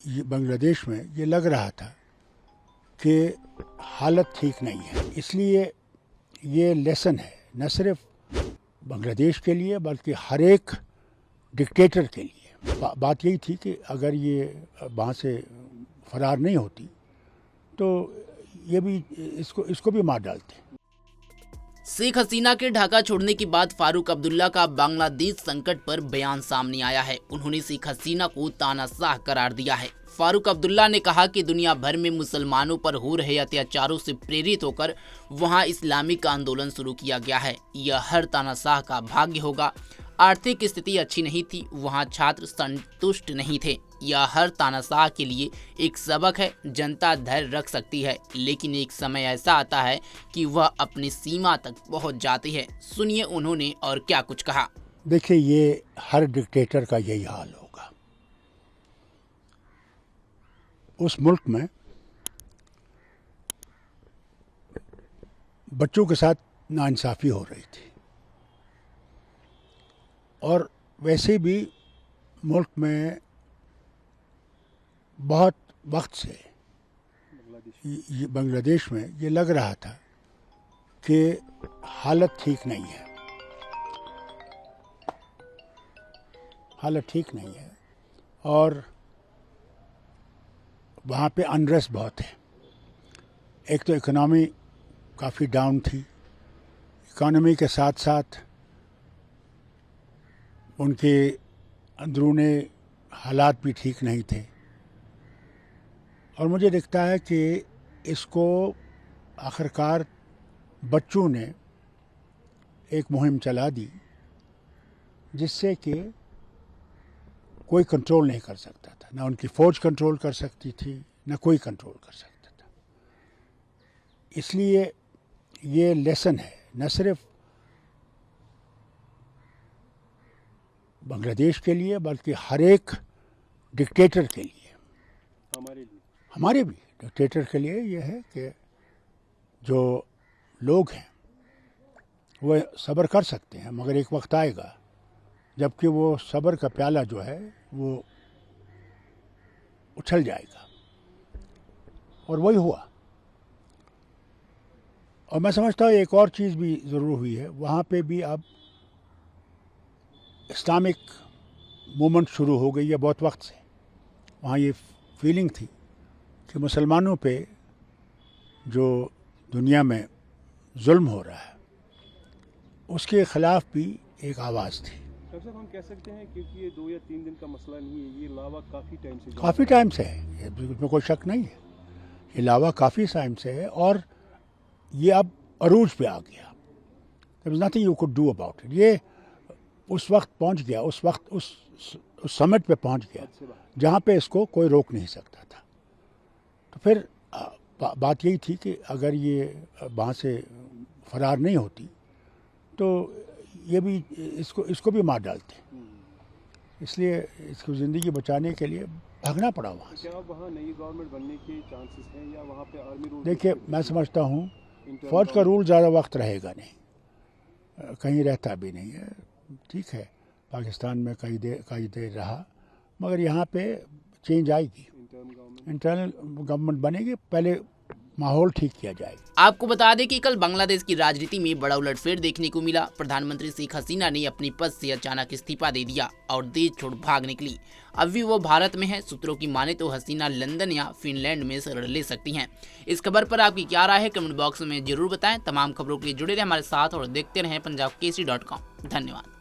یہ بنگلہ دیش میں یہ لگ رہا تھا کہ حالت ٹھیک نہیں ہے، اس لیے یہ لیسن ہے نہ صرف بنگلہ دیش کے لیے بلکہ ہر ایک ڈکٹیٹر کے لیے۔ بات یہی تھی کہ اگر یہ وہاں سے فرار نہیں ہوتی تو یہ بھی اس کو بھی مار ڈالتے۔ شیخ حسینہ کے ڈھاکہ چھوڑنے کے بعد فاروق عبداللہ کا بنگلہ دیش سنکٹ پر بیان سامنے آیا ہے۔ انہوں نے شیخ حسینہ کو تاناشاہ قرار دیا ہے۔ فاروق عبداللہ نے کہا کہ دنیا بھر میں مسلمانوں پر ہو رہے اتیاچاروں سے پریرت ہو کر وہاں اسلامک آندولن شروع کیا گیا ہے۔ یہ ہر تاناشاہ کا بھاگیہ ہوگا۔ آرتھک استھتی اچھی نہیں تھی، وہاں چھاتر سنتشٹ نہیں تھے۔ یہ ہر تاناشاہ کے لیے ایک سبق ہے۔ جنتا دھیر رکھ سکتی ہے، لیکن ایک سمے ایسا آتا ہے کہ وہ اپنی سیما تک پہنچ جاتی ہے۔ سنیے انہوں نے اور کیا کچھ کہا۔ دیکھیے، یہ ہر ڈکٹیٹر کا یہی حال ہوگا۔ اس ملک میں بچوں کے ساتھ ناانصافی ہو رہی تھی، اور ویسے بھی ملک میں بہت وقت سے بنگلہ دیش میں یہ لگ رہا تھا کہ حالت ٹھیک نہیں ہے، حالت ٹھیک نہیں ہے، اور وہاں پہ انریسٹ بہت ہے۔ ایک تو اکنامی کافی ڈاؤن تھی، اکانومی کے ساتھ ساتھ ان کے اندرونی حالات بھی ٹھیک نہیں تھے، اور مجھے دکھتا ہے کہ اس کو آخرکار بچوں نے ایک مہم چلا دی جس سے کہ کوئی کنٹرول نہیں کر سکتا تھا، نہ ان کی فوج کنٹرول کر سکتی تھی، نہ کوئی کنٹرول کر سکتا تھا۔ اس لیے یہ لیسن ہے نہ صرف بنگلہ دیش کے لیے بلکہ ہر ایک ڈکٹیٹر کے لیے، ہمارے بھی ڈکٹیٹر کے لیے یہ ہے کہ جو لوگ ہیں وہ صبر کر سکتے ہیں، مگر ایک وقت آئے گا جبکہ وہ صبر کا پیالہ جو ہے وہ اچھل جائے گا، اور وہی ہوا۔ اور میں سمجھتا ہوں ایک اور چیز بھی ضرور ہوئی ہے، وہاں پہ بھی اب اسلامک موومنٹ شروع ہو گئی ہے بہت وقت سے۔ وہاں یہ فیلنگ تھی کہ مسلمانوں پہ جو دنیا میں ظلم ہو رہا ہے اس کے خلاف بھی ایک آواز تھی۔ ڈاکٹر صاحب، ہم کہہ سکتے ہیں کیونکہ یہ 2 یا 3 دن کا مسئلہ نہیں ہے، یہ لاوا کافی ٹائم سے ہے، اس میں کوئی شک نہیں ہے، یہ لاوا کافی ٹائم سے ہے، اور یہ اب عروج پہ آ گیا۔ There was nothing you could do about it۔ یہ اس وقت پہنچ گیا، اس وقت اس سمٹ پہ پہنچ گیا جہاں پہ اس کو کوئی روک نہیں سکتا تھا۔ تو پھر بات یہی تھی کہ اگر یہ وہاں سے فرار نہیں ہوتی تو یہ بھی اس کو بھی مار ڈالتے۔ اس لیے اس کو زندگی بچانے کے لیے بھاگنا پڑا وہاں سے۔ کیا وہاں نئی گورنمنٹ بننے کے چانسز ہیں یا وہاں پہ آرمی رول؟ دیکھیے، میں سمجھتا ہوں فوج کا رول زیادہ وقت رہے گا نہیں، کہیں رہتا بھی نہیں ہے۔ ٹھیک ہے، پاکستان میں کئی دیر رہا، مگر یہاں پہ چینج آئے گی، انٹرنل گورنمنٹ بنے گی، پہلے ماحول ٹھیک کیا جائے گا۔ آپ کو بتا دیں کہ کل بنگلہ دیش کی راجنیتی میں بڑا الٹ پھیر دیکھنے کو ملا۔ پردھان منتری شیخ حسینہ نے اپنی پد سے اچانک استعفیٰ دے دیا اور دیش چھوڑ بھاگ نکلی۔ اب بھی وہ بھارت میں ہے۔ سوتروں کی مانے تو حسینہ لندن یا فن لینڈ میں شرن لے سکتی ہیں۔ اس خبر پر آپ کی کیا رائے ہے کمنٹ باکس میں ضرور بتائیں۔ تمام خبروں کے لیے جڑے رہیں ہمارے ساتھ اور دیکھتے رہیں punjabkesari.com۔ دھنیہ واد۔